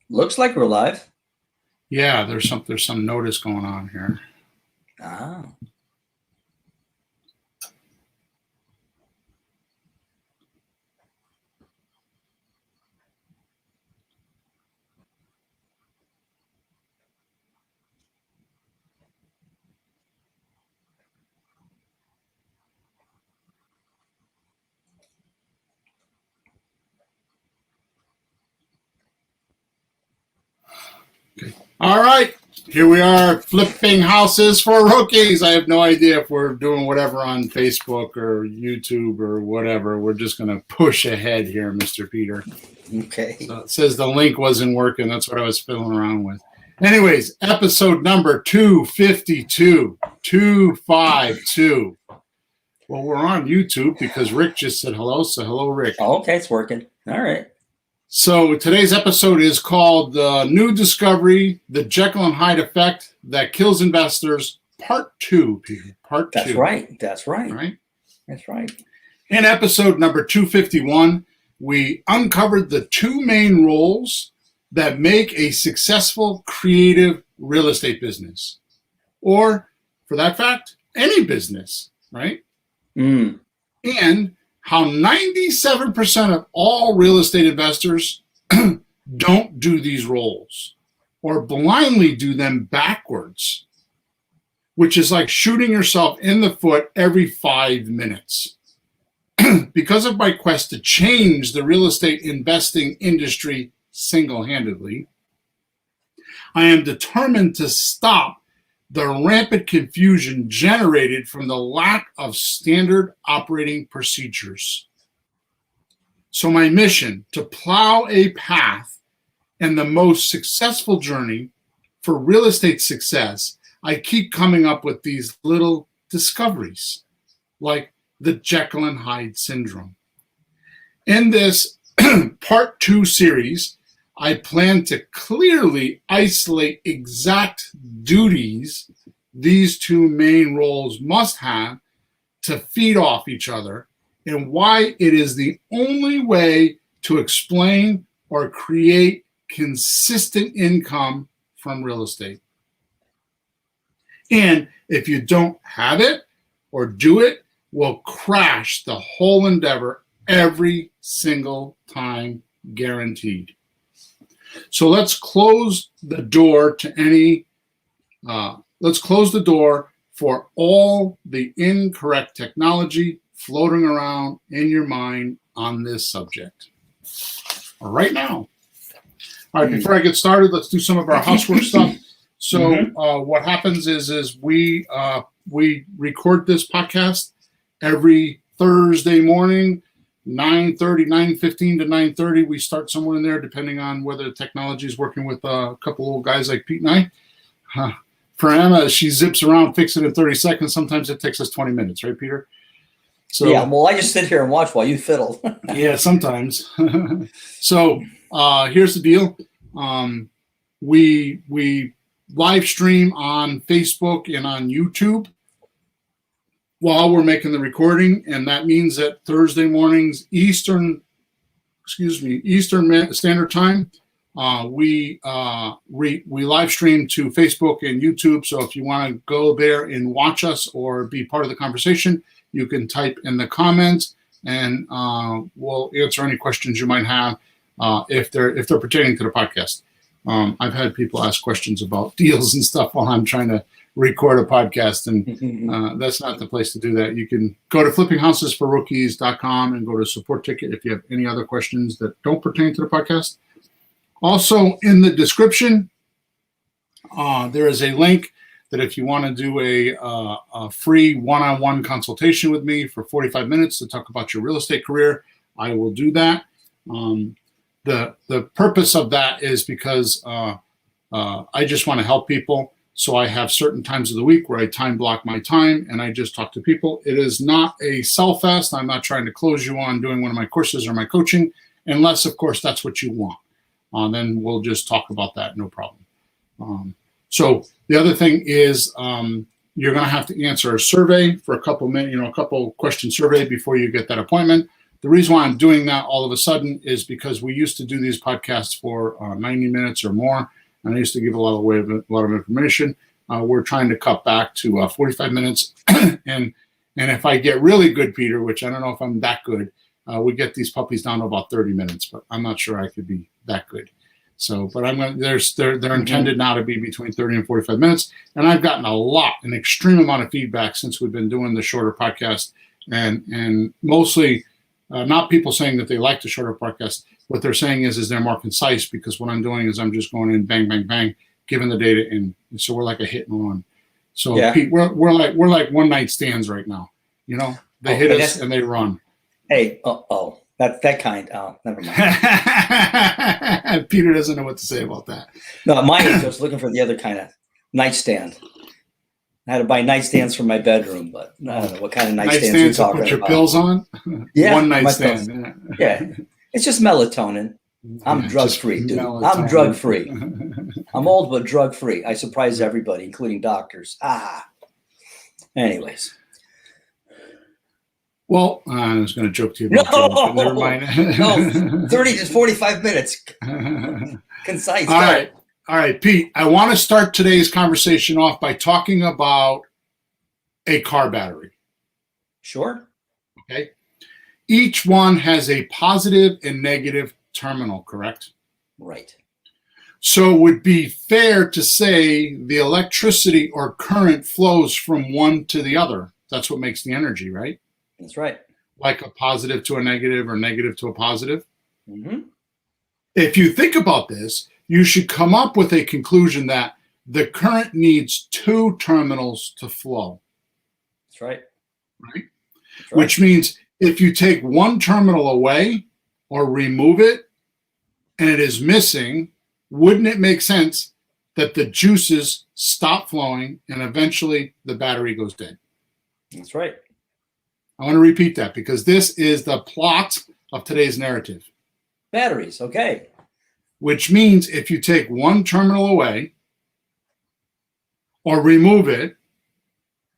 Looks like we're live. Yeah, there's some notice going on here. Ah. Okay. All right. Here we are, flipping houses for rookies. I have no idea if we're doing whatever on Facebook or YouTube or whatever. We're just going to push ahead here, Mr. Peter. Okay. So it says the link wasn't working. That's what I was fiddling around with. Anyways, episode number 252. 252. Well, we're on YouTube because Rick just said hello. So hello, Rick. Oh, okay, it's working. All right. So today's episode is called New Discovery, the Jekyll and Hyde Effect That Kills Investors, Part 2, Peter. Part 2. That's right. That's right. Right? That's right. In episode number 251, we uncovered the two main roles that make a successful creative real estate business. Or, for that fact, any business, right? Mm. And how 97% of all real estate investors don't do these roles or blindly do them backwards, which is like shooting yourself in the foot every 5 minutes. Because of my quest to change the real estate investing industry single-handedly, I am determined to stop the rampant confusion generated from the lack of standard operating procedures. So my mission, to plow a path and the most successful journey for real estate success, I keep coming up with these little discoveries, like the Jekyll and Hyde syndrome. In this Part 2 series, I plan to clearly isolate exact duties these two main roles must have to feed off each other and why it is the only way to explain or create consistent income from real estate. And if you don't have it or do it, will crash the whole endeavor every single time, guaranteed. So let's close the door to let's close the door for all the incorrect technology floating around in your mind on this subject right now. All right, before I get started, let's do some of our housework stuff. So what happens is we record this podcast every Thursday morning, 9:30, 9:15 to 9:30. We start somewhere in there, depending on whether the technology is working with a couple old guys like Pete and I. For Emma, she zips around, fixes it in 30 seconds. Sometimes it takes us 20 minutes, right, Peter? So yeah, well, I just sit here and watch while you fiddle. Yeah, sometimes. So here's the deal. We live stream on Facebook and on YouTube while we're making the recording, and that means that Thursday mornings Eastern Standard Time, we live stream to Facebook and YouTube. So if you want to go there and watch us or be part of the conversation, you can type in the comments, and we'll answer any questions you might have if they're pertaining to the podcast. I've had people ask questions about deals and stuff while I'm trying to record a podcast, and that's not the place to do that. You can go to flippinghousesforrookies.com and go to support ticket if you have any other questions that don't pertain to the podcast. Also, in the description, there is a link that if you want to do a free one-on-one consultation with me for 45 minutes to talk about your real estate career, I will do that. The purpose of that is because I just want to help people. So I have certain times of the week where I time block my time and I just talk to people. It is not a sell fest. I'm not trying to close you on doing one of my courses or my coaching, unless, of course, that's what you want. Then we'll just talk about that, no problem. So the other thing is you're going to have to answer a survey for a couple minutes, a couple question survey before you get that appointment. The reason why I'm doing that all of a sudden is because we used to do these podcasts for 90 minutes or more, and I used to give a lot of information. We're trying to cut back to 45 minutes, and if I get really good, Peter, which I don't know if I'm that good, we get these puppies down to about 30 minutes, but I'm not sure I could be that good. So, but they're intended now to be between 30 and 45 minutes, and I've gotten an extreme amount of feedback since we've been doing the shorter podcast, and mostly not people saying that they like the shorter podcast. What they're saying is they're more concise, because what I'm doing is I'm just going in bang, bang, bang, giving the data in. So we're like a hit and run. So yeah. Pete, we're like one night stands right now. They hit us and they run. Hey, that kind. Oh, never mind. Peter doesn't know what to say about that. No, mine is just looking for the other kind of nightstand. I had to buy nightstands for my bedroom, but I don't know what kind of nightstands you're talking about. Put your pills on? Yeah. One nightstand. Yeah. It's just melatonin. I'm drug-free, dude. Melatonin. I'm drug-free. I'm old, but drug-free. I surprise everybody, including doctors. Anyways. Well, I was going to joke to you about that, but never mind. No, 30 to 45 minutes. Concise. All right, Pete, I want to start today's conversation off by talking about a car battery. Sure. Okay. Each one has a positive and negative terminal, correct? Right. So it would be fair to say the electricity or current flows from one to the other. That's what makes the energy, right? That's right. Like a positive to a negative or negative to a positive. Mm-hmm. If you think about this, you should come up with a conclusion that the current needs two terminals to flow. That's right. Right? That's right. Which means if you take one terminal away or remove it and it is missing, wouldn't it make sense that the juices stop flowing and eventually the battery goes dead? That's right. I want to repeat that because this is the plot of today's narrative. Batteries, okay. Which means if you take one terminal away or remove it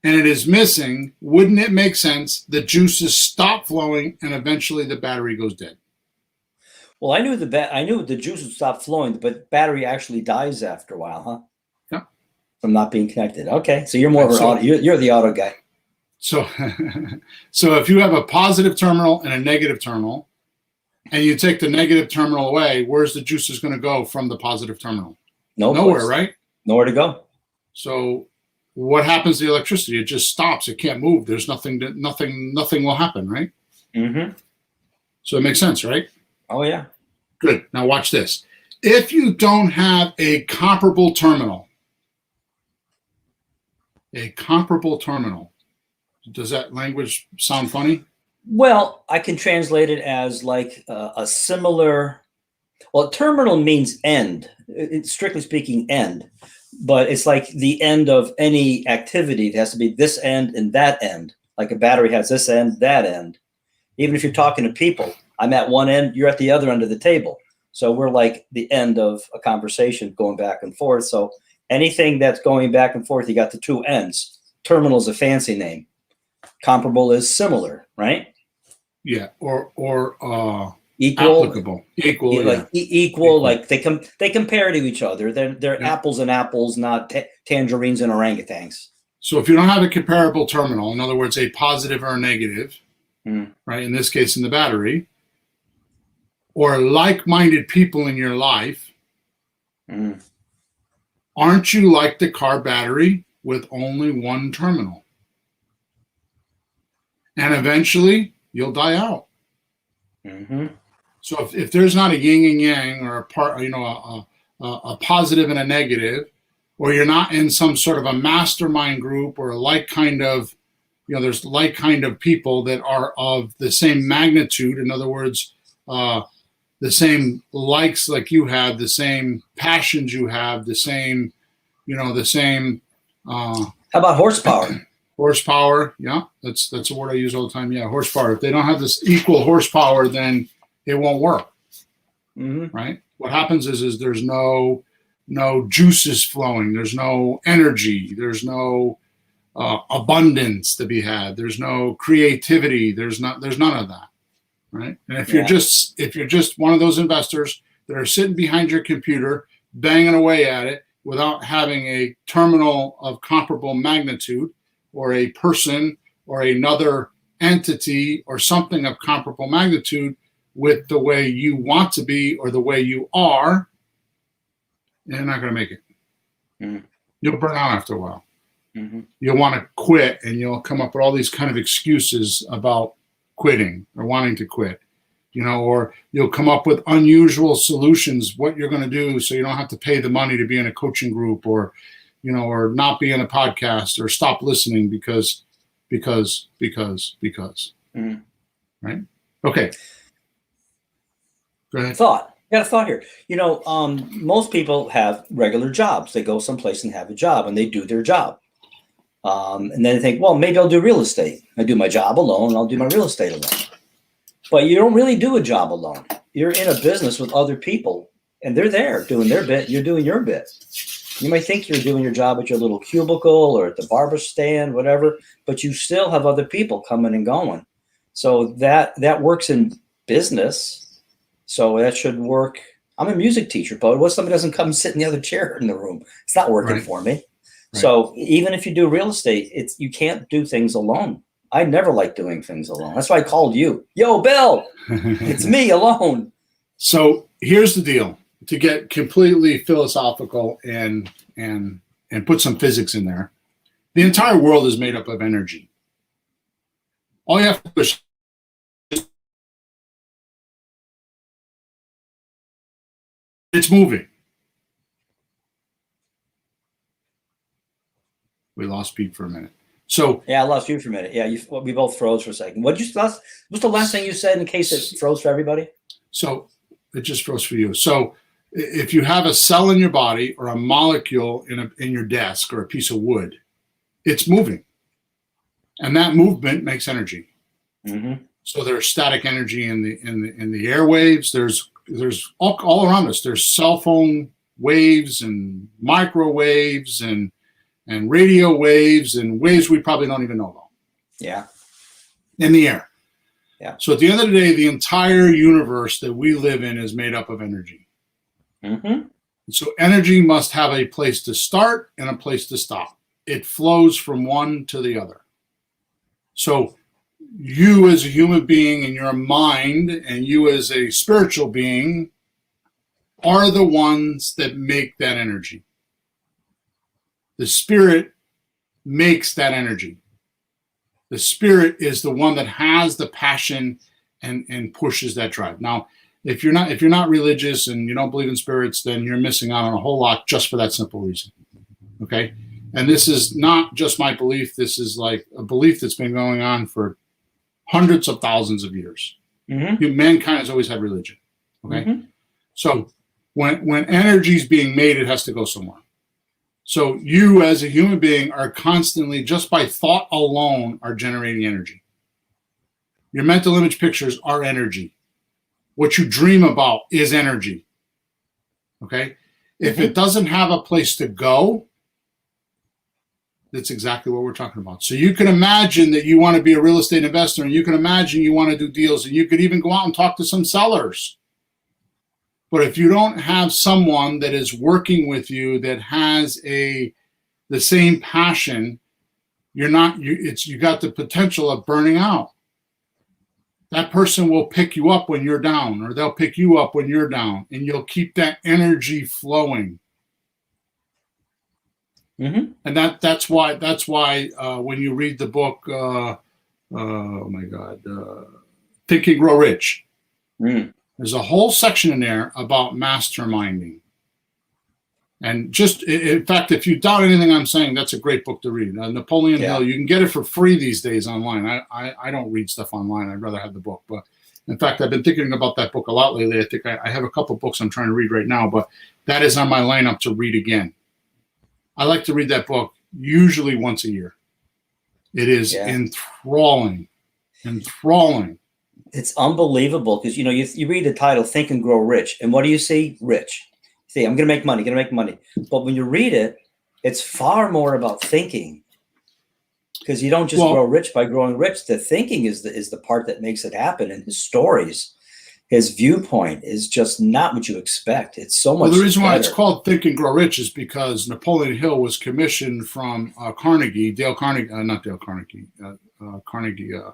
and it is missing, wouldn't it make sense the juices stop flowing and eventually the battery goes dead? Well, I knew the juice would stop flowing, but battery actually dies after a while, huh? Yeah. From not being connected. Okay, so you're more of an auto. You're the auto guy. So if you have a positive terminal and a negative terminal, and you take the negative terminal away, where's the juices going to go from the positive terminal? Nowhere, right? Nowhere to go. So what happens to the electricity? It just stops. It can't move. There's nothing will happen, right? Mm-hmm. So it makes sense, right? Oh, yeah. Good. Now watch this. If you don't have a comparable terminal, does that language sound funny? Well, I can translate it as like a similar. Well, terminal means end. It's strictly speaking end, but it's like the end of any activity. It has to be this end and that end. Like a battery has this end, that end. Even if you're talking to people, I'm at one end, you're at the other end of the table. So we're like the end of a conversation going back and forth. So anything that's going back and forth, you got the two ends. Terminal is a fancy name. Comparable is similar, right? Yeah, or equal, applicable, equal, like equal. Like they compare to each other. They're apples and apples, not tangerines and orangutans. So if you don't have a comparable terminal, in other words, a positive or a negative, right? In this case, in the battery, or like-minded people in your life, aren't you like the car battery with only one terminal? And eventually, you'll die out. Mm-hmm. So if there's not a yin and yang, or a positive and a negative, or you're not in some sort of a mastermind group or a like kind of, there's like kind of people that are of the same magnitude. In other words, the same likes like you have, the same passions you have, the same. How about horsepower? Horsepower, yeah, that's a word I use all the time. Yeah, horsepower. If they don't have this equal horsepower, then it won't work. Mm-hmm. Right? What happens is there's no juices flowing. There's no energy. There's no abundance to be had. There's no creativity. There's none of that, right? And if you're just one of those investors that are sitting behind your computer, banging away at it without having a terminal of comparable magnitude, or a person or another entity or something of comparable magnitude with the way you want to be or the way you are, you're not going to make it. Mm-hmm. You'll burn out after a while. Mm-hmm. You'll want to quit, and you'll come up with all these kind of excuses about quitting or wanting to quit, or you'll come up with unusual solutions, what you're going to do so you don't have to pay the money to be in a coaching group, or not be in a podcast, or stop listening because. Mm-hmm. Right? Okay. Go ahead. Thought. Got a thought here. Most people have regular jobs. They go someplace and have a job, and they do their job. And then they think, well, maybe I'll do real estate. I do my job alone, and I'll do my real estate alone. But you don't really do a job alone. You're in a business with other people, and they're there doing their bit. You're doing your bit. You might think you're doing your job at your little cubicle or at the barber stand, whatever, but you still have other people coming and going. So that works in business. So that should work. I'm a music teacher, but what if somebody doesn't come sit in the other chair in the room? It's not working for me. Right. So even if you do real estate, you can't do things alone. I never like doing things alone. That's why I called you. Yo, Bill, it's me alone. So here's the deal. To get completely philosophical and put some physics in there, the entire world is made up of energy. All you have to do is it's moving. We lost Pete for a minute. So yeah, I lost you for a minute. Yeah, we both froze for a second. What's the last thing you said in case it froze for everybody? So it just froze for you. So if you have a cell in your body or a molecule in your desk or a piece of wood, it's moving, and that movement makes energy. Mm-hmm. So there's static energy in the airwaves. There's all around us. There's cell phone waves and microwaves and radio waves and waves we probably don't even know about. Yeah. In the air. Yeah. So at the end of the day, the entire universe that we live in is made up of energy. Mm-hmm. So energy must have a place to start and a place to stop. It flows from one to the other. So you as a human being and your mind and you as a spiritual being are the ones that make that energy. The spirit makes that energy. The spirit is the one that has the passion and pushes that drive. Now, if you're not religious and you don't believe in spirits, then you're missing out on a whole lot just for that simple reason. Okay? And this is not just my belief. This is like a belief that's been going on for hundreds of thousands of years. Mm-hmm. Mankind has always had religion. Okay? Mm-hmm. So when energy is being made, it has to go somewhere. So you as a human being are constantly, just by thought alone, are generating energy. Your mental image pictures are energy. What you dream about is energy. Okay? If it doesn't have a place to go, that's exactly what we're talking about. So you can imagine that you want to be a real estate investor, and you can imagine you want to do deals, and you could even go out and talk to some sellers. But if you don't have someone that is working with you that has the same passion, you got the potential of burning out. That person will pick you up when you're down, or they'll pick you up when you're down, and you'll keep that energy flowing. Mm-hmm. And that's why when you read the book, Think and Grow Rich, there's a whole section in there about masterminding. And just, in fact, if you doubt anything I'm saying, that's a great book to read. Napoleon Hill, you can get it for free these days online. I don't read stuff online. I'd rather have the book. But in fact, I've been thinking about that book a lot lately. I think I have a couple books I'm trying to read right now, but that is on my lineup to read again. I like to read that book usually once a year. It is enthralling. It's unbelievable because, you read the title, Think and Grow Rich. And what do you see? Rich. You see, I'm going to make money. But when you read it, it's far more about thinking because you don't just Well, grow rich by growing rich. The thinking is the part that makes it happen. And his stories, his viewpoint is just not what you expect. It's so much the reason why it's better. called Think and Grow Rich is because Napoleon Hill was commissioned from Carnegie, Dale Carnegie, not Dale Carnegie,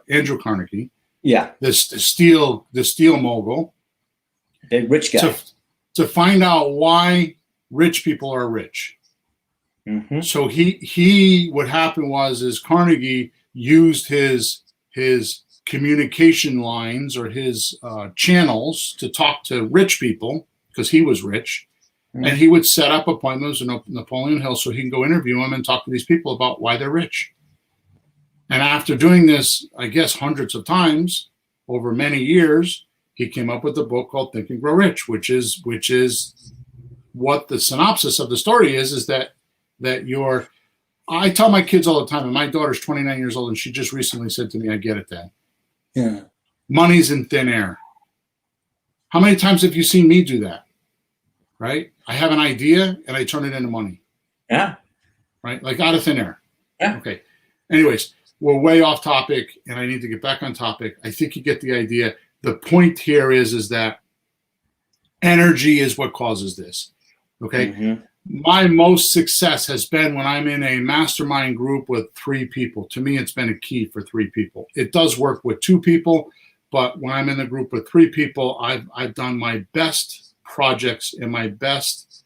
Andrew Carnegie. Yeah, The steel mogul, big rich guy. to find out why rich people are rich. Mm-hmm. So he what happened was Carnegie used his communication lines or his channels to talk to rich people because he was rich, Mm-hmm. and he would set up appointments in Napoleon Hill so he can go interview them and talk to these people about why they're rich. And after doing this, I guess hundreds of times over many years, he came up with a book called Think and Grow Rich, which is what the synopsis of the story is that you're. I tell my kids all the time, and my daughter's 29 years old, and she just recently said to me, "I get it, Dad. Yeah. Money's in thin air." How many times have you seen me do that? Right? I have an idea and I turn it into money. Yeah. Right? Like out of thin air. Yeah. Okay. Anyways, we're way off topic and I need to get back on topic. I think you get the idea. The point here is that energy is what causes this. Okay. Mm-hmm. My most success has been when I'm in a mastermind group with 3 people. To me, it's been a key for 3 people. It does work with 2 people, but when I'm in the group with 3 people, I've done my best projects and my best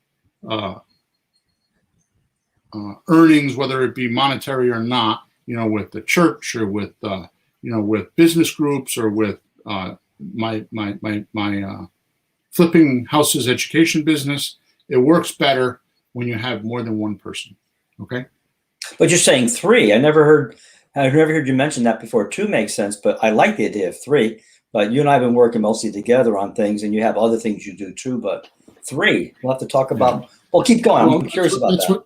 earnings, whether it be monetary or not, with the church or with with business groups or with my flipping houses education business. It works better when you have more than one person. Okay. But you're saying 3. I've never heard you mention that before. 2 makes sense, but I like the idea of 3. But you and I have been working mostly together on things, and you have other things you do too. But 3, we'll have to talk about. Yeah. Well, keep going. I'm curious about that.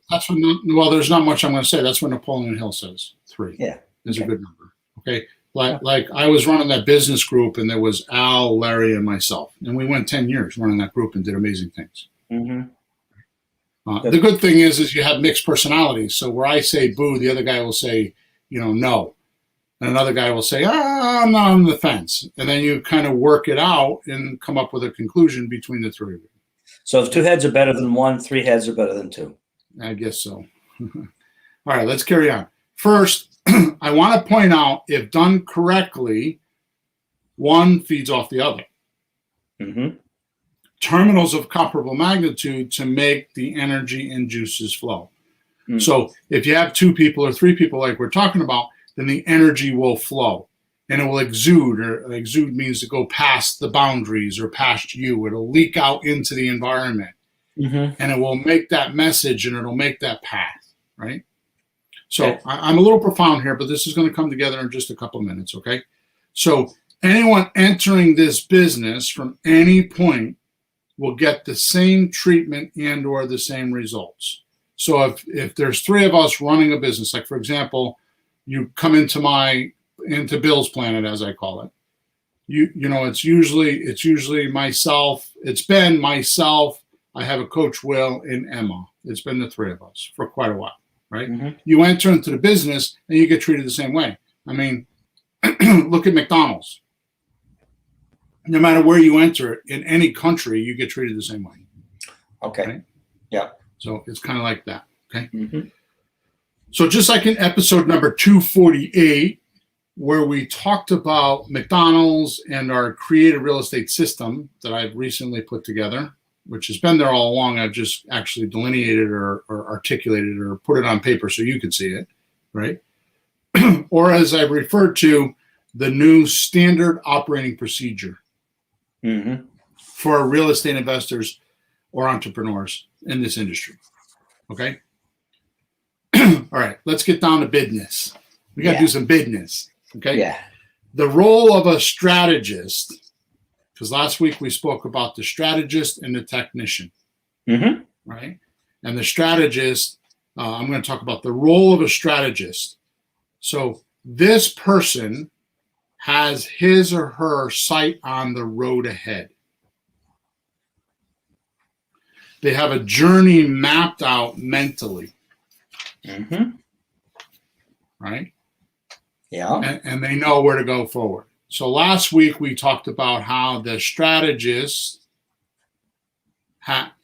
Well, there's not much I'm going to say. That's what Napoleon Hill says. 3 is a good number. Okay. Like I was running that business group, and there was Al, Larry, and myself, and we went 10 years running that group and did amazing things. Mm-hmm. The good thing is you have mixed personalities. So where I say boo, the other guy will say, no. And another guy will say, I'm not on the fence. And then you kind of work it out and come up with a conclusion between the 3 of you. So if 2 heads are better than 1, 3 heads are better than 2. I guess so. All right, let's carry on. First, I want to point out, if done correctly, one feeds off the other. Mm-hmm. Terminals of comparable magnitude to make the energy and juices flow. Mm-hmm. So if you have 2 people or 3 people like we're talking about, then the energy will flow and it will exude, or exude means to go past the boundaries or past you. It'll leak out into the environment, mm-hmm. and it will make that message and it'll make that path, right? So okay. I'm a little profound here, but this is going to come together in just a couple of minutes, okay? So anyone entering this business from any point will get the same treatment and or the same results. So if there's 3 of us running a business, like for example, you come into Bill's Planet, as I call it. It's usually myself. It's been myself. I have a coach, Will, and Emma. It's been the 3 of us for quite a while, right? Mm-hmm. You enter into the business and you get treated the same way. I mean, look at McDonald's. No matter where you enter in any country, you get treated the same way. Okay. Right? Yeah. So it's kind of like that. Okay. Mm-hmm. So just like in episode number 248, where we talked about McDonald's and our creative real estate system that I've recently put together, which has been there all along. I've just actually delineated or articulated or put it on paper so you can see it, right? Or as I referred to, the new standard operating procedure mm-hmm. for real estate investors or entrepreneurs in this industry, okay? All right, let's get down to business. We got to do some business, okay? Yeah. The role of a strategist, because last week we spoke about the strategist and the technician, mm-hmm. right? And the strategist, I'm going to talk about the role of a strategist. So this person has his or her sight on the road ahead. They have a journey mapped out mentally. Mm-hmm. Right? Yeah. and they know where to go forward. So last week we talked about how the strategist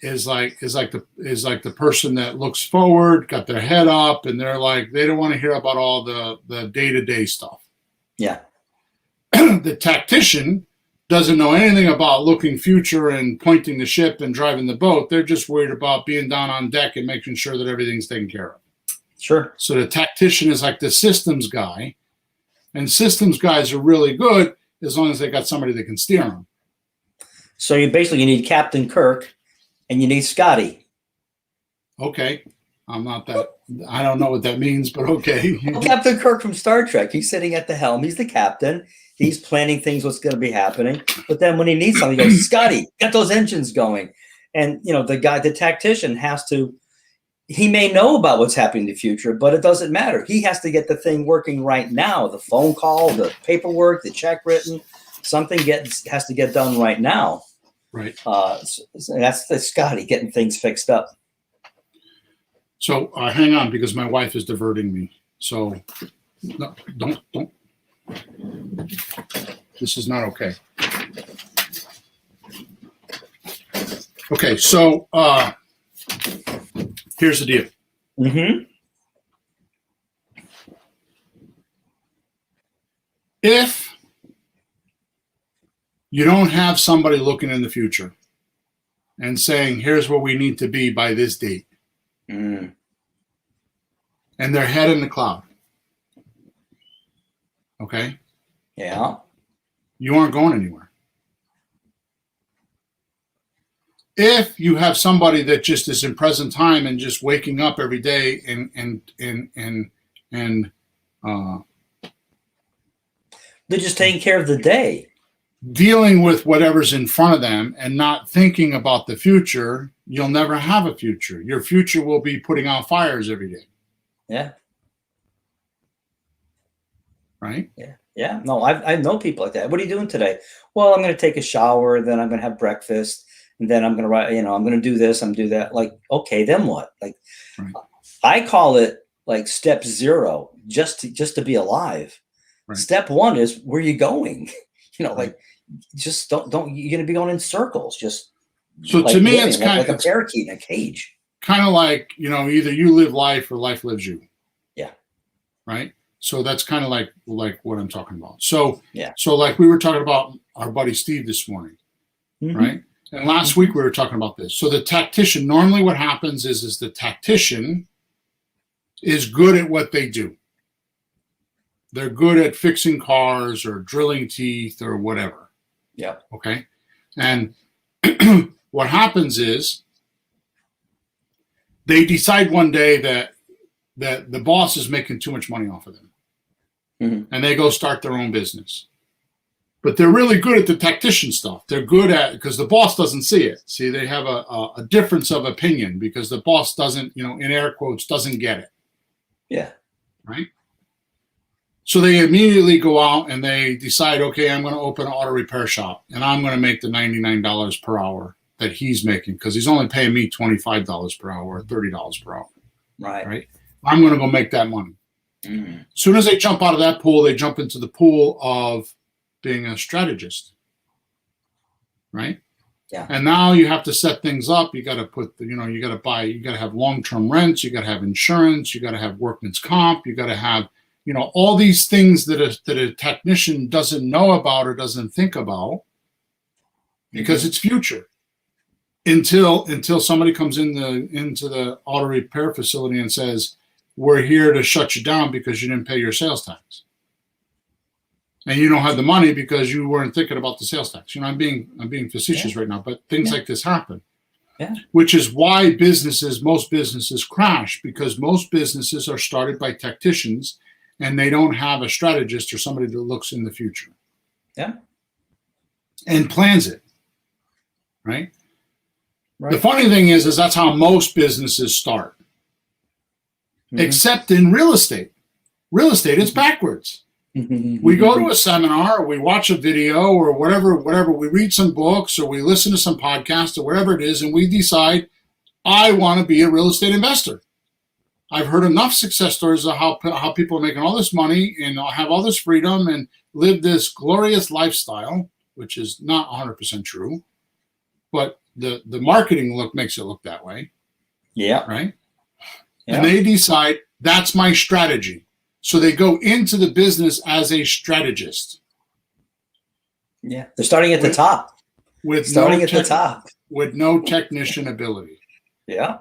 is like the person that looks forward, got their head up, and they're like, they don't want to hear about all the day-to-day stuff. Yeah. The tactician doesn't know anything about looking future and pointing the ship and driving the boat. They're just worried about being down on deck and making sure that everything's taken care of. Sure. So the tactician is like the systems guy, and systems guys are really good as long as they got somebody that can steer them. So you need Captain Kirk and you need Scotty. Okay. I don't know what that means, but okay. Well, Captain Kirk from Star Trek, he's sitting at the helm. He's the captain. He's planning things, what's going to be happening. But then when he needs something, he goes, Scotty, get those engines going. And, the tactician he may know about what's happening in the future, but it doesn't matter. He has to get the thing working right now. The phone call, the paperwork, the check written, something has to get done right now. Right. So that's the Scotty getting things fixed up. So hang on, because my wife is diverting me. So no, don't. This is not okay. Okay, so here's the deal. Mm-hmm. If you don't have somebody looking in the future and saying, here's where we need to be by this date, and their head in the cloud, okay? Yeah. You aren't going anywhere. If you have somebody that just is in present time and just waking up every day and they're just taking care of the day, dealing with whatever's in front of them and not thinking about the future, you'll never have a future. Your future will be putting out fires every day. Yeah. Right? Yeah. Yeah. No, I know people like that. What are you doing today? Well, I'm going to take a shower, then I'm going to have breakfast, and then I'm going to write, I'm going to do this, I'm going to do that. Like, okay, then what? Like, right. I call it like step 0, just to be alive. Right. Step 1 is, where you going? Like, just don't, you're going to be going in circles. Just so to me, it's kind of like a parakeet in a cage. Kind of like, either you live life or life lives you. Yeah. Right. So that's kind of like what I'm talking about. So, yeah. So like we were talking about our buddy Steve this morning, right? And last week we were talking about this. So the tactician, normally what happens is the tactician is good at what they do. They're good at fixing cars or drilling teeth or whatever. Yeah. Okay. And what happens is they decide one day that the boss is making too much money off of them. And they go start their own business. But they're really good at the tactician stuff. They're good at, because the boss doesn't see it. See, they have a difference of opinion because the boss doesn't, in air quotes, doesn't get it. Yeah. Right? So they immediately go out and they decide, okay, I'm going to open an auto repair shop and I'm going to make the $99 per hour that he's making because he's only paying me $25 per hour or $30 per hour. Right. I'm going to go make that money. As soon as they jump out of that pool, they jump into the pool of being a strategist. Right? Yeah. And now you have to set things up. You got to put, you got to buy, you got to have long-term rents. You got to have insurance. You got to have workman's comp. You got to have, all these things that a technician doesn't know about or doesn't think about because it's future until somebody comes into the auto repair facility and says, we're here to shut you down because you didn't pay your sales tax. And you don't have the money because you weren't thinking about the sales tax. I'm being facetious right now, but things like this happen. Yeah. Which is why most businesses crash, because most businesses are started by tacticians and they don't have a strategist or somebody that looks in the future. Yeah. And plans it. Right? The funny thing is that's how most businesses start. Except in real estate. Real estate is backwards. We go to a seminar, or we watch a video, or whatever. We read some books, or we listen to some podcast, or whatever it is, and we decide, I want to be a real estate investor. I've heard enough success stories of how people are making all this money and have all this freedom and live this glorious lifestyle, which is not 100% true, but the marketing makes it look that way. Yeah. Right. Yeah. And they decide that's my strategy. So they go into the business as a strategist. Yeah. They're starting at the top. With no technician ability. Yeah.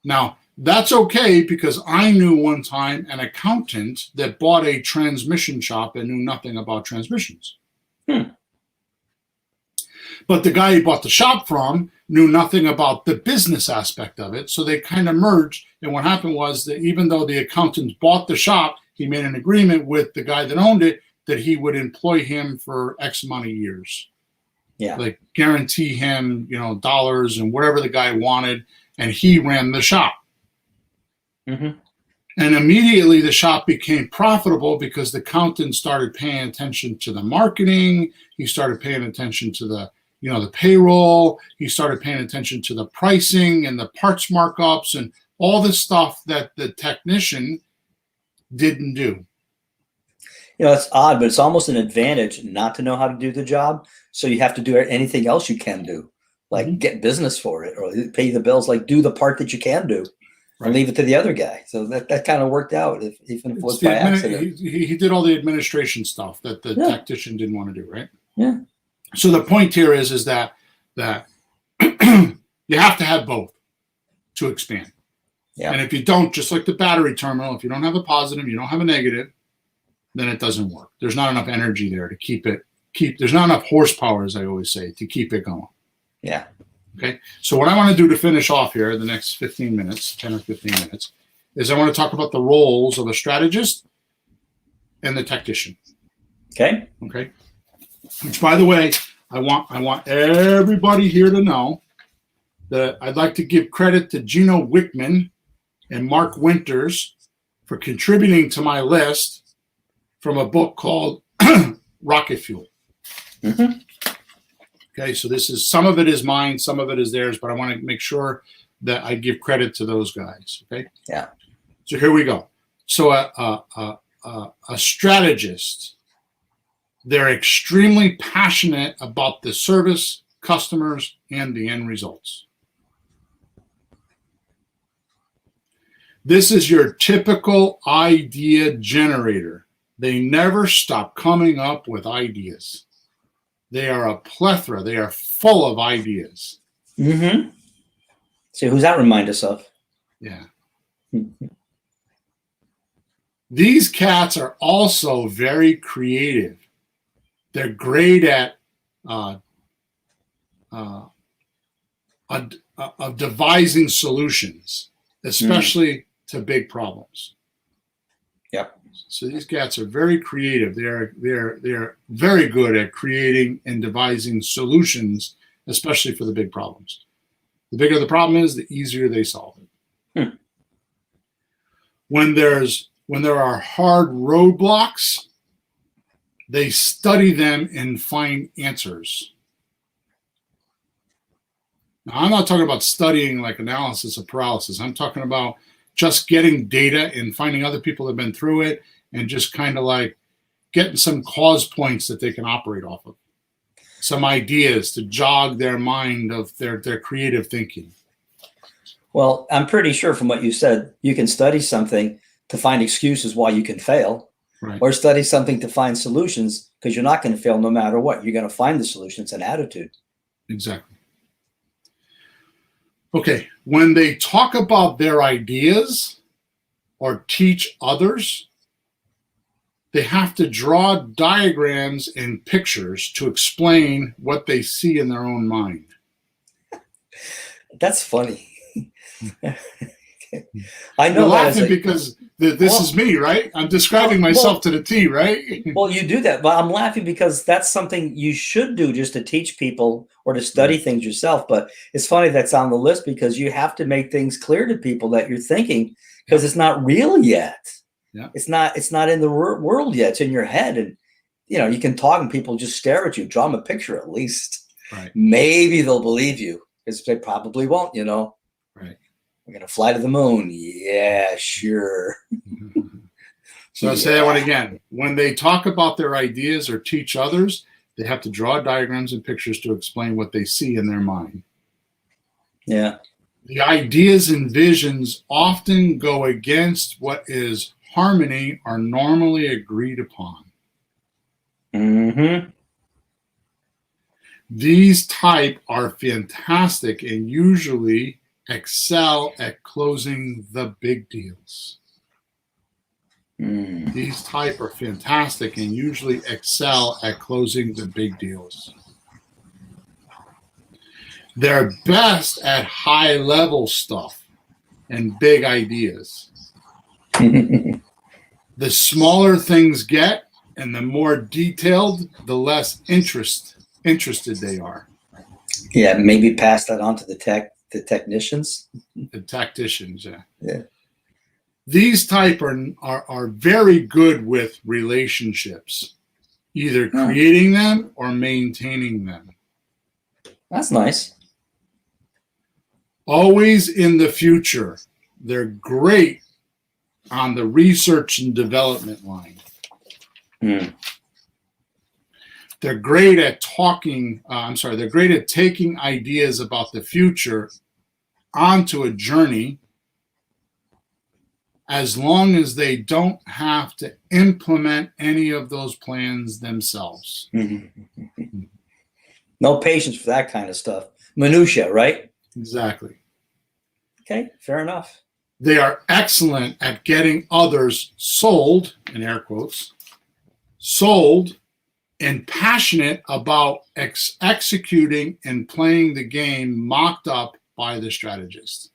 Now, that's okay, because I knew one time an accountant that bought a transmission shop and knew nothing about transmissions. But the guy he bought the shop from knew nothing about the business aspect of it. So they kind of merged. And what happened was that even though the accountant bought the shop, he made an agreement with the guy that owned it that he would employ him for X amount of years. Yeah. Like guarantee him, dollars and whatever the guy wanted. And he ran the shop. Mm-hmm. And immediately the shop became profitable because the accountant started paying attention to the marketing. He started paying attention to the payroll. He started paying attention to the pricing and the parts markups and all the stuff that the technician didn't do. It's odd, but it's almost an advantage not to know how to do the job. So you have to do anything else you can do, like get business for it or pay the bills, like do the part that you can do. And leave it to the other guy. So that kind of worked out, even if it was by accident. He did all the administration stuff that the tactician didn't want to do, right? Yeah. So the point here is that you have to have both to expand. Yeah. And if you don't, just like the battery terminal, if you don't have a positive, you don't have a negative, then it doesn't work. There's not enough energy there to there's not enough horsepower, as I always say, to keep it going. Yeah. Okay, so what I want to do to finish off here, the next 15 minutes, 10 or 15 minutes, is I want to talk about the roles of a strategist and the tactician. Okay. Okay. Which, by the way, I want everybody here to know that I'd like to give credit to Gino Wickman and Mark Winters for contributing to my list from a book called Rocket Fuel. Mm-hmm. Okay, so some of it is mine, some of it is theirs, but I want to make sure that I give credit to those guys. Okay. Yeah. So here we go. So a strategist, they're extremely passionate about the service, customers, and the end results. This is your typical idea generator. They never stop coming up with ideas. They are a plethora. They are full of ideas. Mm-hmm. So who's that remind us of? Yeah. These cats are also very creative. They're great at devising solutions, especially to big problems. Yep. So these cats are very creative. They're very good at creating and devising solutions, especially for the big problems. The bigger the problem is, the easier they solve it. When there are hard roadblocks, they study them and find answers. Now, I'm not talking about studying like analysis of paralysis. I'm talking about just getting data and finding other people that have been through it and just kind of like getting some cause points that they can operate off of. Some ideas to jog their mind of their creative thinking. Well, I'm pretty sure from what you said, you can study something to find excuses why you can fail, right, or study something to find solutions, because you're not going to fail no matter what. You're going to find the solutions and attitude. Exactly. Okay, when they talk about their ideas or teach others, they have to draw diagrams and pictures to explain what they see in their own mind. That's funny. I know. You're laughing because this is me, right? I'm describing myself to the T, right? Well, you do that, but I'm laughing because that's something you should do, just to teach people or to study things yourself. But it's funny that's on the list, because you have to make things clear to people that you're thinking, because it's not real yet. Yeah. It's not in the world yet. It's in your head, and you can talk and people just stare at you. Draw them a picture at least. Right. Maybe they'll believe you, because they probably won't. Right. We're going to fly to the moon. Yeah, sure. So I'll say that one again. When they talk about their ideas or teach others, they have to draw diagrams and pictures to explain what they see in their mind. Yeah. The ideas and visions often go against what is harmony or normally agreed upon. Mm-hmm. These type are fantastic and usually excel at closing the big deals. These type are fantastic and usually excel at closing the big deals. They're best at high level stuff and big ideas. The smaller things get and the more detailed, the less interested they are. Yeah, maybe pass that on to the technicians. The tacticians, yeah. Yeah. These type are very good with relationships, either creating them or maintaining them. That's nice. Always in the future. They're great on the research and development line. They're great at they're great at taking ideas about the future onto a journey, as long as they don't have to implement any of those plans themselves. No patience for that kind of stuff. Minutia, right? Exactly. Okay, fair enough. They are excellent at getting others sold, in air quotes, sold and passionate about executing and playing the game mocked up by the strategist.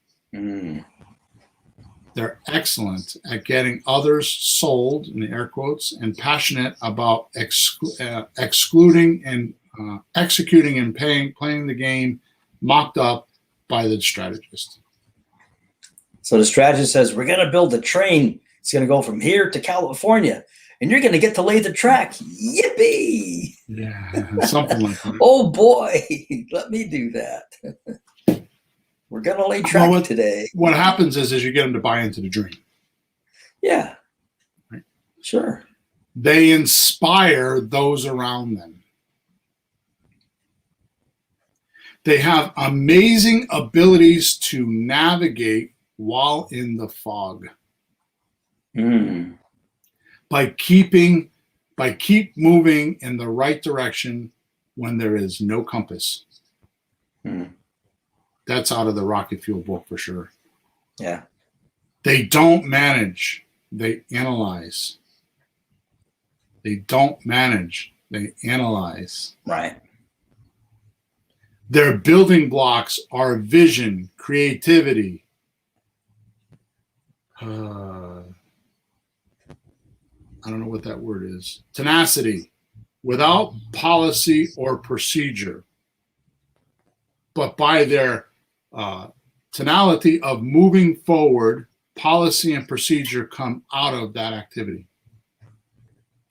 They're excellent at getting others sold, in air quotes, and passionate about excluding and executing and playing the game mocked up by the strategist. So the strategist says, we're going to build a train. It's going to go from here to California, and you're going to get to lay the track. Yippee! Yeah, something like that. Oh, boy, let me do that. We're going to lay track today. What happens is you get them to buy into the dream. Yeah, right? Sure. They inspire those around them. They have amazing abilities to navigate while in the fog. By keep moving in the right direction when there is no compass. That's out of the Rocket Fuel book for sure. Yeah. They don't manage, they analyze. They don't manage, they analyze. Right. Their building blocks are vision, creativity, I don't know what that word is, tenacity, without policy or procedure, but by their tonality of moving forward, policy and procedure come out of that activity.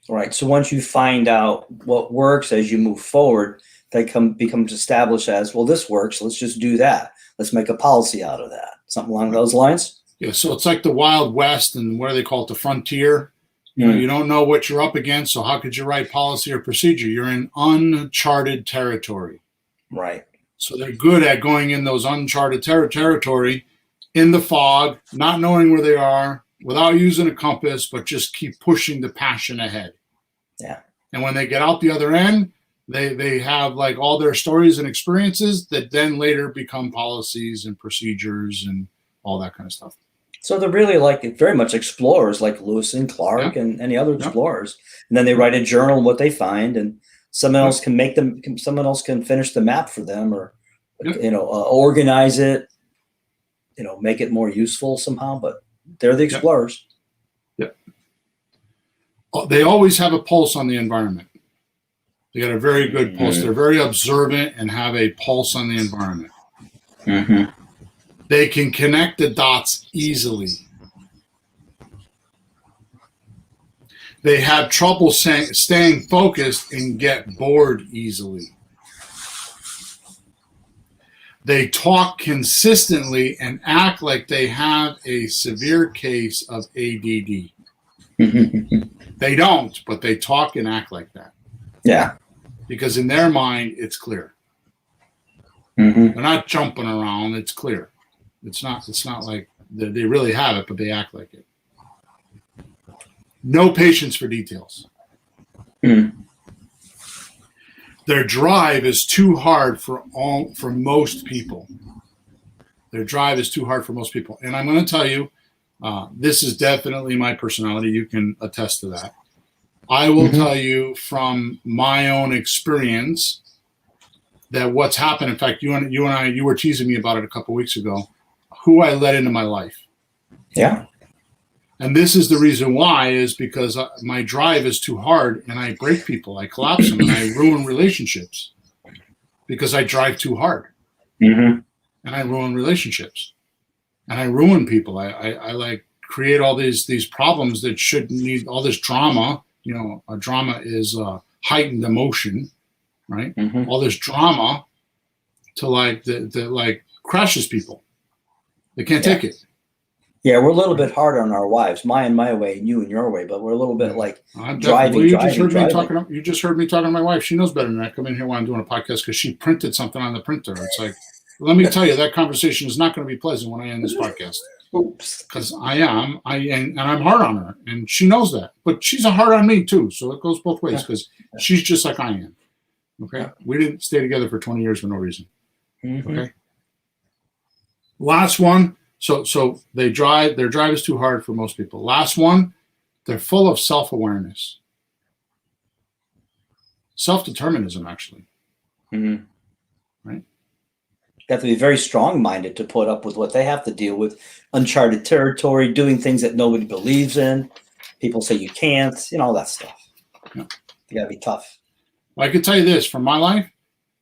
Right. So once you find out what works as you move forward, that becomes established as, well, this works. Let's just do that. Let's make a policy out of that. Something along those lines. Yeah. So it's like the Wild West, and what do they call it? The frontier. You know, you don't know what you're up against. So how could you write policy or procedure? You're in uncharted territory. Right. So they're good at going in those uncharted territory in the fog, not knowing where they are, without using a compass, but just keep pushing the passion ahead. Yeah. And when they get out the other end, they have like all their stories and experiences that then later become policies and procedures and all that kind of stuff. So they're really like very much explorers, like Lewis and Clark and any other explorers. And then they write a journal of what they find, and someone else can someone else can finish the map for them, or organize it, make it more useful somehow. But they're the explorers. They always have a pulse on the environment. They got a very good pulse. They're very observant and have a pulse on the environment. They can connect the dots easily. They have trouble staying focused and get bored easily. They talk consistently and act like they have a severe case of ADD. They don't, but they talk and act like that. Yeah. Because in their mind, it's clear. Mm-hmm. They're not jumping around. It's clear. It's not like they really have it, but they act like it. No patience for details. Mm. Their drive is too hard for most people. Their drive is too hard for most people. And I'm going to tell you, this is definitely my personality. You can attest to that. I will tell you from my own experience that what's happened. In fact, you and I, you were teasing me about it a couple of weeks ago. Who I let into my life. Yeah. And this is the reason why, is because my drive is too hard and I break people. I collapse them and I ruin relationships because I drive too hard. Mm-hmm. And I ruin relationships and I ruin people. I like create all these problems that shouldn't need all this drama. You know, a drama is heightened emotion, right? Mm-hmm. All this drama to that like crushes people. They can't take it. Yeah, we're a little bit hard on our wives, my way and you and your way, but we're a little bit like driving. You just heard me talking to my wife. She knows better than that. I come in here while I'm doing a podcast because she printed something on the printer. It's like, let me tell you, that conversation is not going to be pleasant when I end this podcast. Oops. Because and I'm hard on her, and she knows that. But she's a hard on me too, so it goes both ways because she's just like I am. Okay, we didn't stay together for 20 years for no reason. Mm-hmm. Okay. Last one. So their drive is too hard for most people. Last one, they're full of self-awareness. Self-determinism, actually. Mm-hmm. Right? You have to be very strong-minded to put up with what they have to deal with. Uncharted territory, doing things that nobody believes in. People say you can't, all that stuff. Yeah. You got to be tough. Well, I can tell you this, from my life,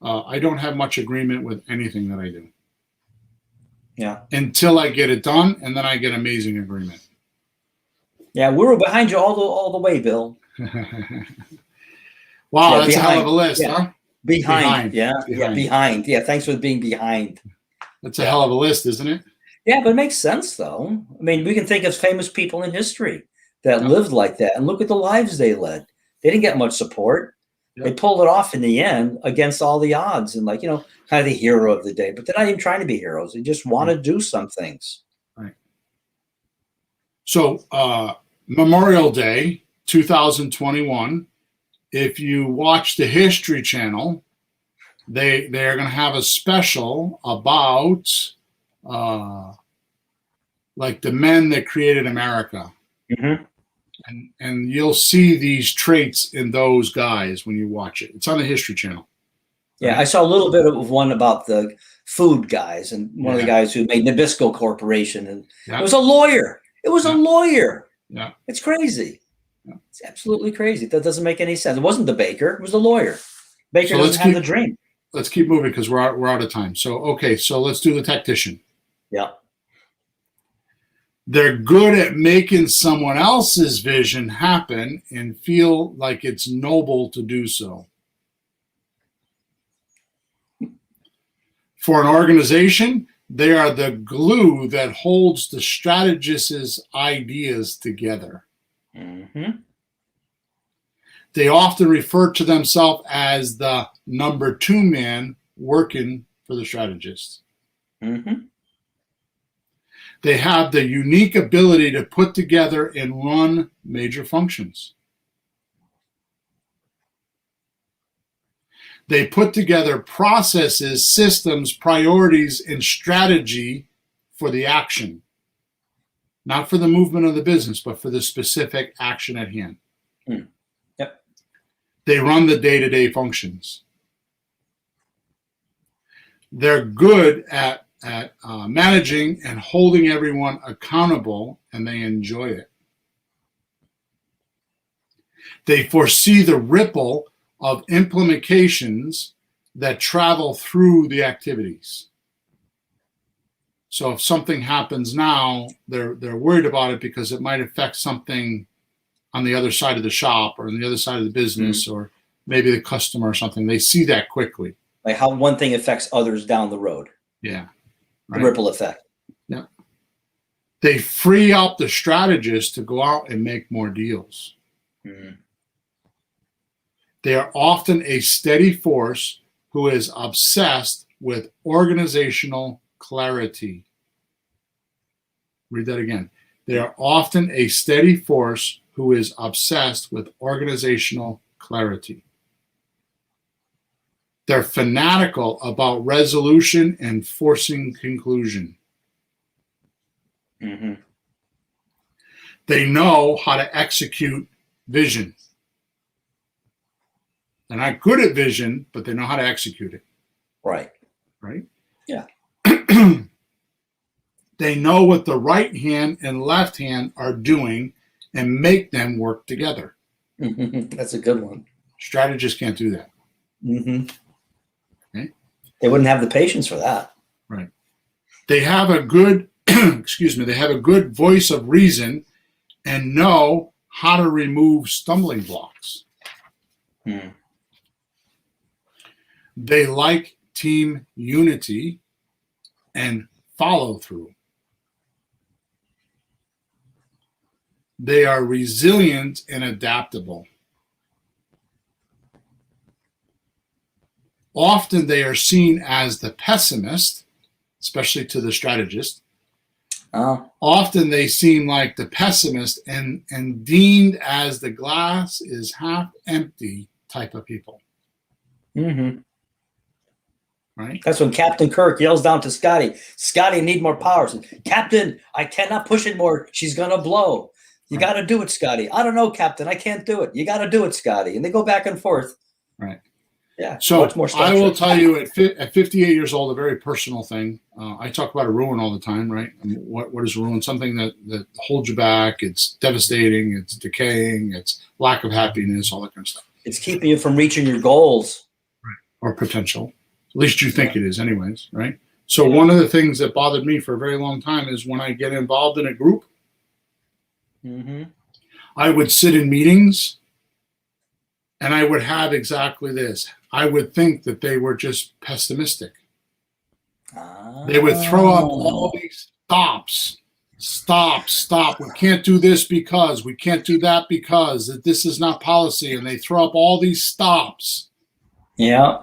I don't have much agreement with anything that I do. Yeah. Until I get it done, and then I get amazing agreement. Yeah, we were behind you all the way, Bill. Wow, that's a hell of a list, huh? Behind. Yeah, behind. Yeah, thanks for being behind. That's a hell of a list, isn't it? Yeah, but it makes sense, though. I mean, we can think of famous people in history that lived like that, and look at the lives they led. They didn't get much support. Yep. They pulled it off in the end against all the odds, and kind of the hero of the day. But they're not even trying to be heroes. They just want to do some things. Right. So Memorial Day 2021, if you watch the History Channel, they're going to have a special about like the men that created America. Mm-hmm. And you'll see these traits in those guys when you watch it. It's on the History Channel. Yeah, I saw a little bit of one about the food guys and one of the guys who made Nabisco Corporation. And it was a lawyer. It was a lawyer. Yeah. It's crazy. Yeah. It's absolutely crazy. That doesn't make any sense. It wasn't the baker. It was the lawyer. Baker doesn't have the dream. Let's keep moving because we're out of time. So let's do the tactician. Yeah. They're good at making someone else's vision happen and feel like it's noble to do so. For an organization, they are the glue that holds the strategist's ideas together. Mm-hmm. They often refer to themselves as the number two man working for the strategist. Mm-hmm. They have the unique ability to put together and run major functions. They put together processes, systems, priorities, and strategy for the action. Not for the movement of the business, but for the specific action at hand. Mm. Yep. They run the day-to-day functions. They're good at managing and holding everyone accountable, and they enjoy it. They foresee the ripple of implications that travel through the activities. So if something happens now, they're worried about it because it might affect something on the other side of the shop or on the other side of the business or maybe the customer or something. They see that quickly. Like how one thing affects others down the road. Yeah. The ripple effect. Yeah. They free up the strategists to go out and make more deals. Mm. They are often a steady force who is obsessed with organizational clarity. Read that again. They are often a steady force who is obsessed with organizational clarity. They're fanatical about resolution and forcing conclusion. Mm-hmm. They know how to execute vision. They're not good at vision, but they know how to execute it. Right. Right? Yeah. They know what the right hand and left hand are doing and make them work together. That's a good one. Strategists can't do that. Mm-hmm. Okay? They wouldn't have the patience for that. Right. They have a good, they have a good voice of reason and know how to remove stumbling blocks. Mm. They like team unity and follow through. They are resilient and adaptable. Often they are seen as the pessimist, especially to the strategist. Often they seem like the pessimist and deemed as the glass is half empty type of people. Mm-hmm. Right? That's when Captain Kirk yells down to Scotty, Scotty, need more powers. Captain, I cannot push it more. She's going to blow. You got to do it, Scotty. I don't know, Captain. I can't do it. You got to do it, Scotty. And they go back and forth. Right. Yeah. So much more I will tell you at 58 years old, a very personal thing. I talk about a ruin all the time, right? I mean, what is a ruin? Something that holds you back. It's devastating. It's decaying. It's lack of happiness, all that kind of stuff. It's keeping you from reaching your goals. Right. Or potential. At least you think it is anyways, right? So one of the things that bothered me for a very long time is when I get involved in a group, I would sit in meetings and I would have exactly this. I would think that they were just pessimistic. They would throw up all these stop. We can't do this because, we can't do that because, that this is not policy. And they throw up all these stops. Yeah.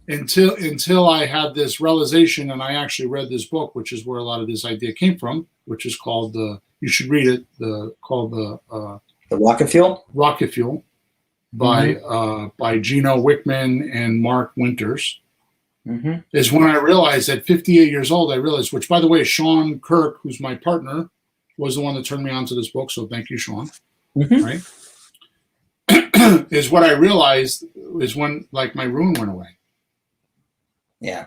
Until I had this realization, and I actually read this book, which is where a lot of this idea came from, which is called you should read it. The Rocket Fuel. Rocket Fuel by Gino Wickman and Mark Winters. Is when I realized at 58 years old, I realized, which by the way, Sean Kirk, who's my partner, was the one that turned me on to this book. So thank you, Sean. Right. Is what I realized is when like my ruin went away. Yeah.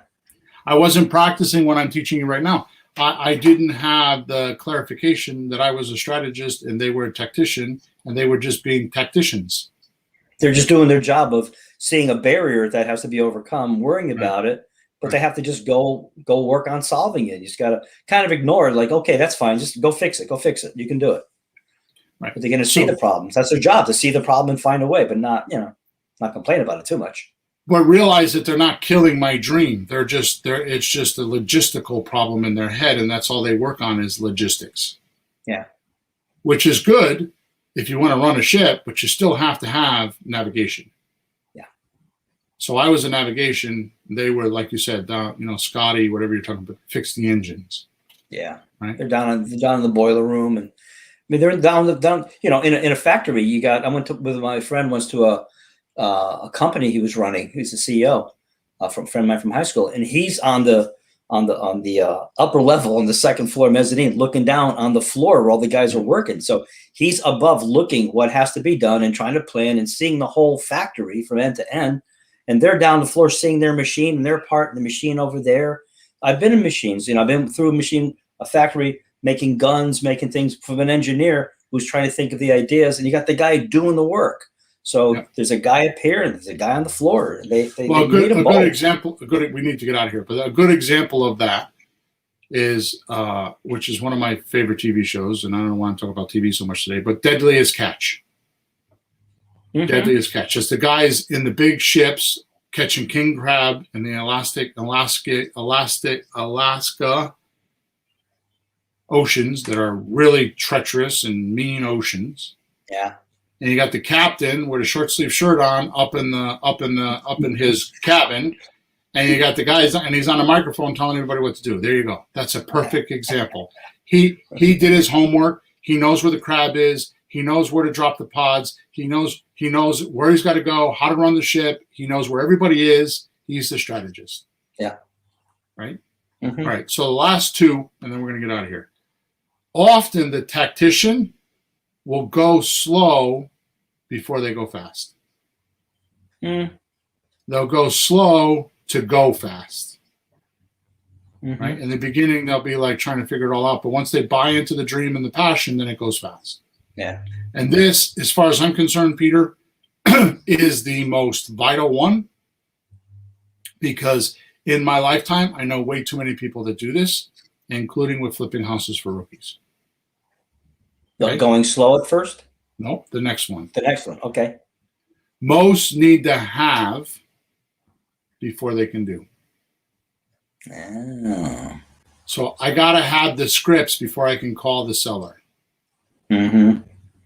I wasn't practicing what I'm teaching you right now. I didn't have the clarification that I was a strategist and they were a tactician and they were just being tacticians. They're just doing their job of seeing a barrier that has to be overcome, worrying about it, but they have to just go work on solving it. You just got to kind of ignore it. Like, okay, that's fine. Just go fix it. Go fix it. You can do it. Right. But they're going to see the problems. That's their job, to see the problem and find a way, but not complain about it too much. But realize that they're not killing my dream. It's just a logistical problem in their head, and that's all they work on is logistics. Yeah. Which is good if you want to run a ship, but you still have to have navigation. Yeah. So I was in navigation. They were, like you said, down, Scotty, whatever you're talking about, fix the engines. Yeah. Right. They're down in the boiler room, and I mean they're down in a factory. I went with my friend once to a company he was running. He's the CEO, from a friend of mine from high school, and he's on the upper level on the second floor mezzanine, looking down on the floor where all the guys are working. So he's above looking what has to be done and trying to plan and seeing the whole factory from end to end. And they're down the floor seeing their machine and their part in the machine over there. I've been in machines, I've been through a factory making guns, making things from an engineer who's trying to think of the ideas, and you got the guy doing the work. So there's a guy up here and there's a guy on the floor. They a good example. We need to get out of here, but a good example of that is, which is one of my favorite TV shows, and I don't want to talk about TV so much today, but Deadliest Catch. Deadliest Catch. Just the guys in the big ships catching king crab in the Alaska oceans that are really treacherous and mean oceans. Yeah. And you got the captain with a short sleeve shirt on up in his cabin, and you got the guys, and he's on a microphone telling everybody what to do. There you go. That's a perfect example. He did his homework. He knows where the crab is. He knows where to drop the pods. He knows where he's got to go, how to run the ship. He knows where everybody is. He's the strategist. Yeah. Right? Mm-hmm. All right. So the last two, and then we're going to get out of here. Often the tactician will go slow before they go fast. Mm. They'll go slow to go fast. Mm-hmm. Right? In the beginning, they'll be like trying to figure it all out. But once they buy into the dream and the passion, then it goes fast. Yeah. And this, as far as I'm concerned, Peter, is the most vital one, because in my lifetime, I know way too many people that do this, including with flipping houses for rookies. Okay. Going slow at first? Nope, the next one. The next one, okay. Most need to have before they can do. Oh. So I got to have the scripts before I can call the seller. Mm-hmm.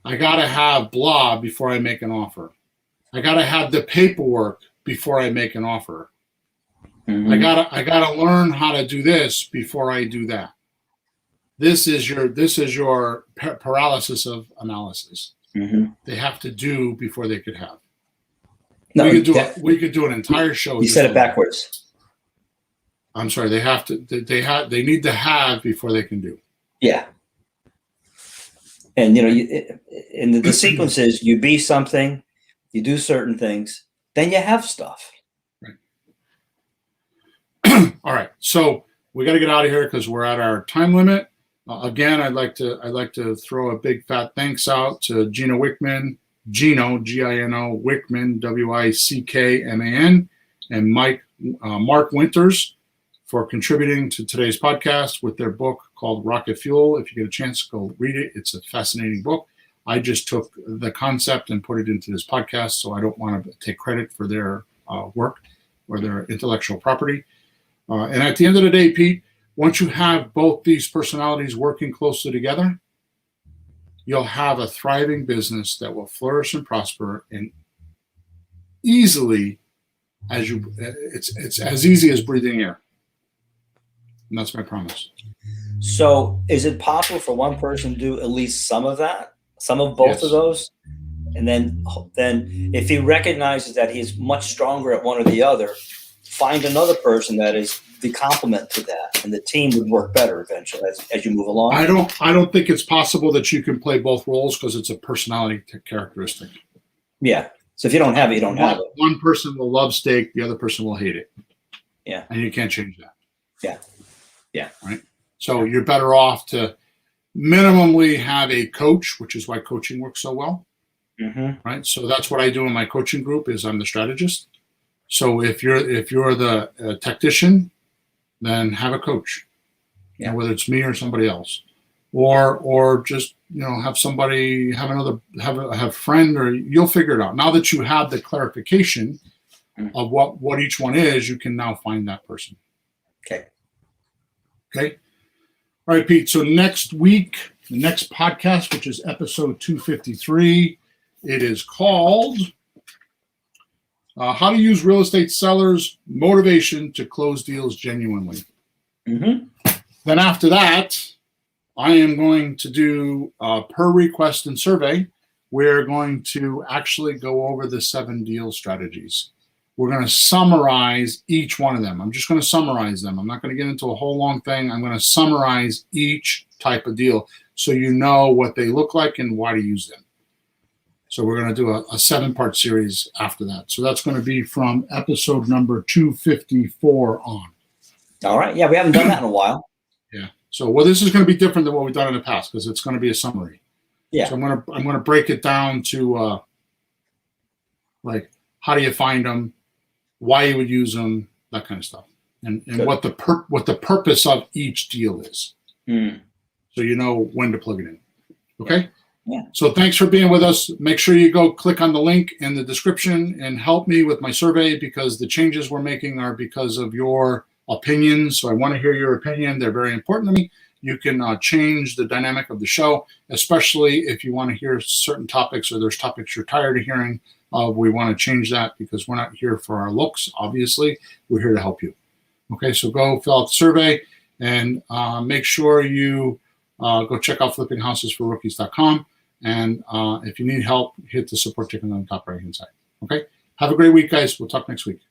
I got to have blah before I make an offer. I got to have the paperwork before I make an offer. Mm-hmm. I gotta learn how to do this before I do that. This is your paralysis of analysis. Mm-hmm. They have to do before they could have. No, we could do an entire show. You said it backwards. I'm sorry. They have to. They need to have before they can do. Yeah. And in the sequence is you be something, you do certain things, then you have stuff. All right, so we got to get out of here because we're at our time limit. Again, I'd like to throw a big fat thanks out to Gino Wickman, Gino Gino Wickman Wickman, and Mark Winters for contributing to today's podcast with their book called Rocket Fuel. If you get a chance, go read it. It's a fascinating book. I just took the concept and put it into this podcast, so I don't want to take credit for their work or their intellectual property. And at the end of the day, Pete, once you have both these personalities working closely together, you'll have a thriving business that will flourish and prosper, and easily it's as easy as breathing air. And that's my promise. So is it possible for one person to do at least some of that, some of both of those? And then if he recognizes that he's much stronger at one or the other, find another person that is the complement to that, and the team would work better eventually as you move along. I don't think it's possible that you can play both roles because it's a personality characteristic. Yeah. So if you don't have it, you don't have it. One person will love steak, the other person will hate it. Yeah. And you can't change that. Yeah. Yeah. Right. So you're better off to minimally have a coach, which is why coaching works so well. Mm-hmm. Right. So that's what I do in my coaching group is I'm the strategist. So if you're the tactician, then have a coach, whether it's me or somebody else, or just have somebody have a friend, or you'll figure it out. Now that you have the clarification of what each one is, you can now find that person. Okay. All right, Pete. So next week, the next podcast, which is episode 253, it is called How to Use Real Estate Sellers' Motivation to Close Deals Genuinely. Mm-hmm. Then after that, I am going to do per request and survey. We're going to actually go over the 7 deal strategies. We're going to summarize each one of them. I'm just going to summarize them. I'm not going to get into a whole long thing. I'm going to summarize each type of deal so you know what they look like and why to use them. So we're going to do a 7-part series after that. So that's going to be from episode number 254 on. All right. Yeah, we haven't done that in a while. Yeah. So this is going to be different than what we've done in the past because it's going to be a summary. Yeah. So I'm going to break it down to like how do you find them, why you would use them, that kind of stuff, and what the purpose of each deal is. So you know when to plug it in. Okay. Yeah. So thanks for being with us. Make sure you go click on the link in the description and help me with my survey, because the changes we're making are because of your opinions. So I want to hear your opinion. They're very important to me. You can change the dynamic of the show, especially if you want to hear certain topics or there's topics you're tired of hearing. We want to change that because we're not here for our looks, obviously. We're here to help you. Okay, so go fill out the survey and make sure you go check out flippinghousesforrookies.com. And if you need help, hit the support ticket on the top right-hand side. Okay, have a great week, guys. We'll talk next week.